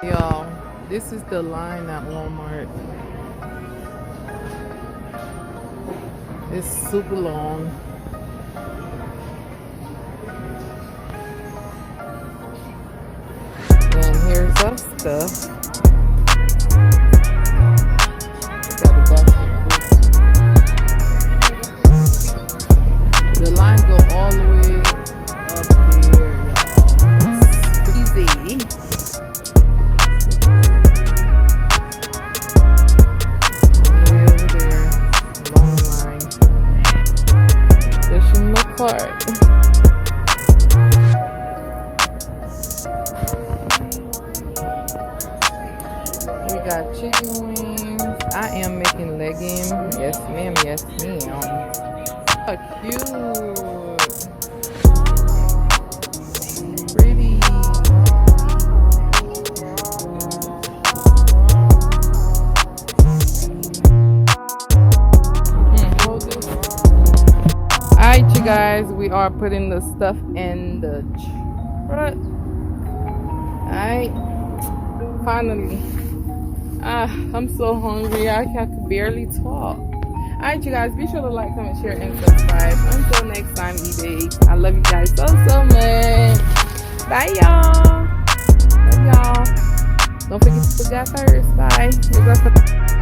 Y'all, this is the line at Walmart. It's super long. And here's our stuff. Got a basket full. The line go all the way up there, y'all. It's easy. Way over there. Long line. Pushing my cart. We got chicken wings. I am making leggings. Yes, ma'am. Yes, ma'am. Oh, cute. Pretty. Hold this. Alright, you guys. We are putting the stuff in the truck. Alright. Finally. I'm so hungry. I can barely talk. Alright, you guys. Be sure to like, comment, share, and subscribe. Until next time, eBay. I love you guys so much. Bye, y'all. Love y'all. Don't forget to put God first. Bye.